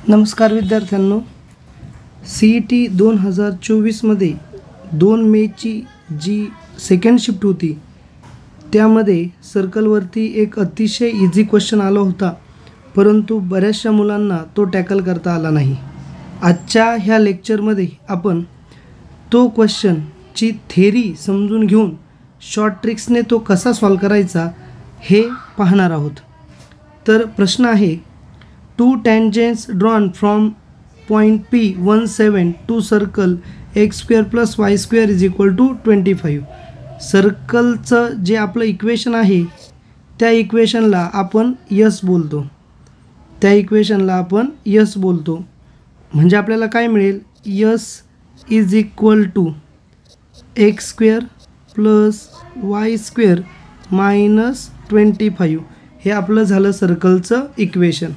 नमस्कार विद्यार्थ्यांनो, CET 2024मध्ये 2 मेची जी सेकंड शिफ्ट होती त्यामध्ये सर्कलवरती एक अतिशय इझी क्वेश्चन आला होता, परंतु बऱ्याचशा मुलांना तो टॅकल करता आला नाही। आजच्या ह्या लेक्चरमध्ये आपण तो क्वेश्चनची थेरी समजून घेऊन शॉर्ट ट्रिक्सने तो कसा सॉल्व करायचा हे पाहणार आहोत। तर प्रश्न आहे, two tangents drawn from point P17 to circle x square plus y square is equal to 25। सर्कलचं जे आपलं इक्वेशन आहे त्या इक्वेशनला आपण यस बोलतो, म्हणजे आपल्याला काय मिळेल, s is equal to x square plus y square minus 25 हे आपलं झालं सर्कलचं इक्वेशन।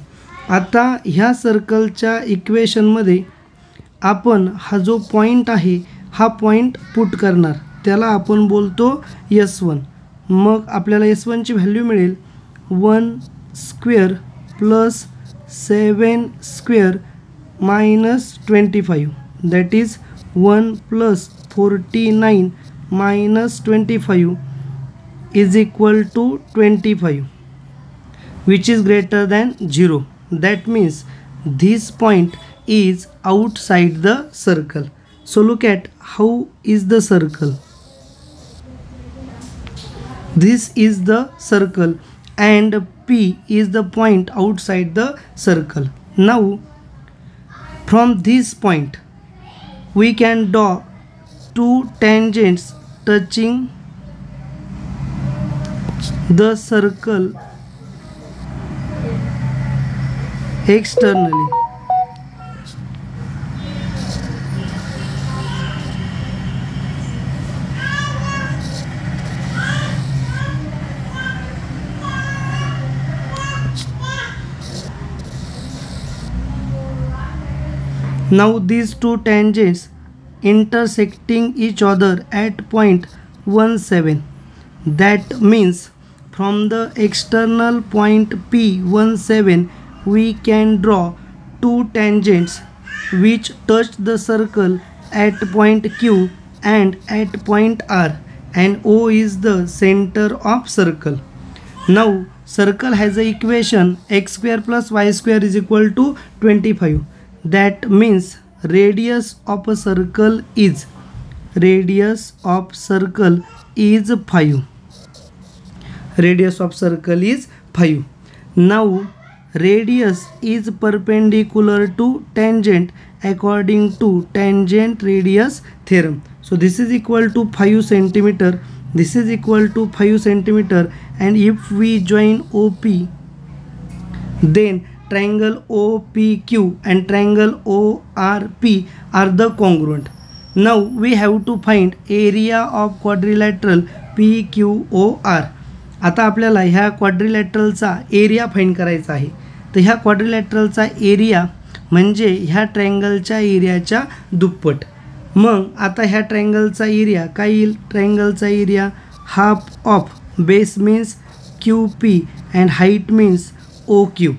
आता ह्या सर्कलच्या इक्वेशनमध्ये आपण हा जो पॉईंट आहे हा पॉईंट पुट करणार, त्याला आपण बोलतो S1। मग आपल्याला S1 ची व्हॅल्यू मिळेल 1 square plus 7 square minus 25, that is 1 plus 49 minus 25 is equal to 25, which is greater than 0. That means this point is outside the circle. So look at how is the circle. This is the circle and P is the point outside the circle. Now from this point we can draw two tangents touching the circle externally. Now these two tangents intersecting each other at point 17. That means from the external point P17 we can draw two tangents which touch the circle at point Q and at point R, and O is the center of circle. Now circle has a equation x square plus y square is equal to 25. That means radius of a circle is 5. Radius of circle is 5. Now radius is perpendicular to tangent according to tangent radius theorem. So this is equal to 5 centimeter, this is equal to 5 centimeter, and if we join OP, then triangle OPQ and triangle ORP are the congruent. Now we have to find area of quadrilateral PQOR. आता आपल्याला ह्या क्वाड्रिलॅटरलचा area find करायचा आहे। तर ह्या क्वाड्रिलॅटरलचा area म्हणजे ह्या ट्रायंगलच्या एरियाच्या दुप्पट। मग आता ह्या ट्रायंगलचा एरिया काय येईल, ट्रायंगलचा area half of base means QP and height means OQ।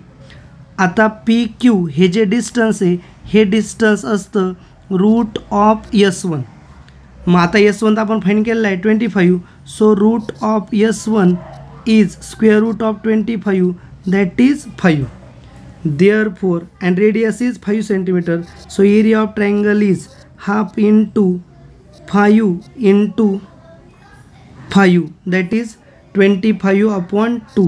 आता PQ हे जे डिस्टन्स आहे हे डिस्टन्स असतं रूट ऑफ S1। मग आता S1 आपण फाइंड केलेला आहे 25, so root of S1 is square root of 25, that is 5. Therefore and radius is 5 centimeter, so area of triangle is half into 5 into 5, that is 25/2।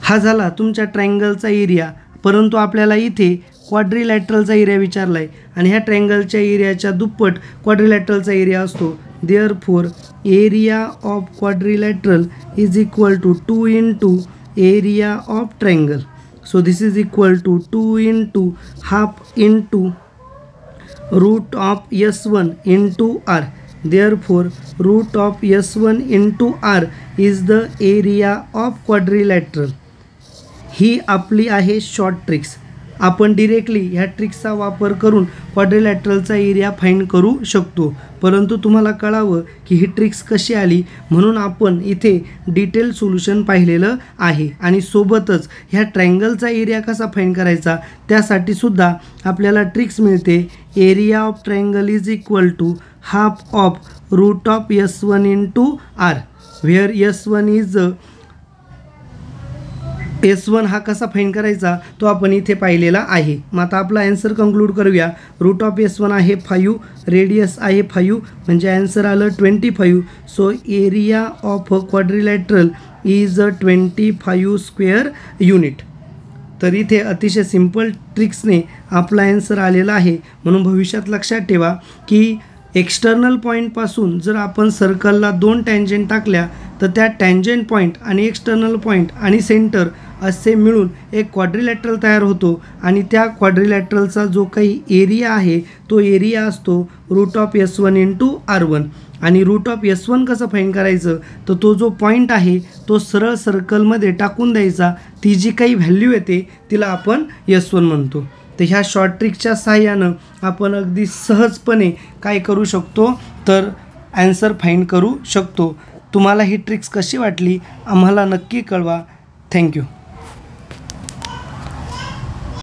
हा झाला तुमच्या ट्रायंगलचा area, परंतु आपल्याला इथे क्वाड्रिलॅटरलचा एरिया विचारला आहे आणि ह्या ट्रायंगलच्या एरियाच्या दुप्पट क्वाड्रिलॅटरलचा एरिया असतो। Therefore area of quadrilateral is equal to 2 into area of triangle. So this is equal to 2 into half into root of S1 into R. Therefore root of S1 into R is the area of quadrilateral. ही आपली आहे short tricks. आपण directly ह्या ट्रिक्सचा वापर करून क्वाड्रिलॅटरलचा area find करू शकतो, परंतु तुम्हाला कळावं की ही ट्रिक्स कशी आली म्हणून आपण इथे डिटेल सोल्युशन पाहिलेलं आहे आणि सोबतच ह्या ट्रायंगलचा एरिया कसा फाइंड करायचा त्यासाठी सुद्धा आपल्याला ट्रिक्स मिळते. Area of triangle is equal to half of root of S1 into r, where S1 हा कसा फाइंड करायचा तो आपण इथे पाहिलेला आहे. मग आता आपला आन्सर कंक्लूड करूया. रूट ऑफ S1 आहे 5, रेडियस आहे 5, म्हणजे आन्सर आलं 25. So area of quadrilateral is 25 square unit. तर इथे अतिशय सिंपल ट्रिक्सने आपला आन्सर आलेला आहे. म्हणून भविष्यात लक्षात ठेवा की एक्सटर्नल पॉईंटपासून जर आपण सर्कलला 2 टँजंट टाकल्या तर त्या टँजंट पॉईंट आणि एक्सटर्नल पॉईंट आणि सेंटर असे मिळून एक क्वाड्रिलॅटरल तयार होतो आणि त्या क्वाड्रिलॅटरलचा जो काही एरिया आहे तो एरिया असतो route of S1 into R1. आणि रूट ऑफ S1 कसं फाइंड करायचं तर तो जो पॉईंट आहे तो सरळ सर्कलमध्ये टाकून द्यायचा, ती जी काही व्हॅल्यू येते तिला आपण S1 म्हणतो. तर ह्या शॉर्ट ट्रिकच्या सहाय्यानं आपण अगदी सहजपणे काय करू शकतो तर आन्सर फाइंड करू शकतो. तुम्हाला ही ट्रिक्स कशी वाटली आम्हाला नक्की कळवा. थँक्यू.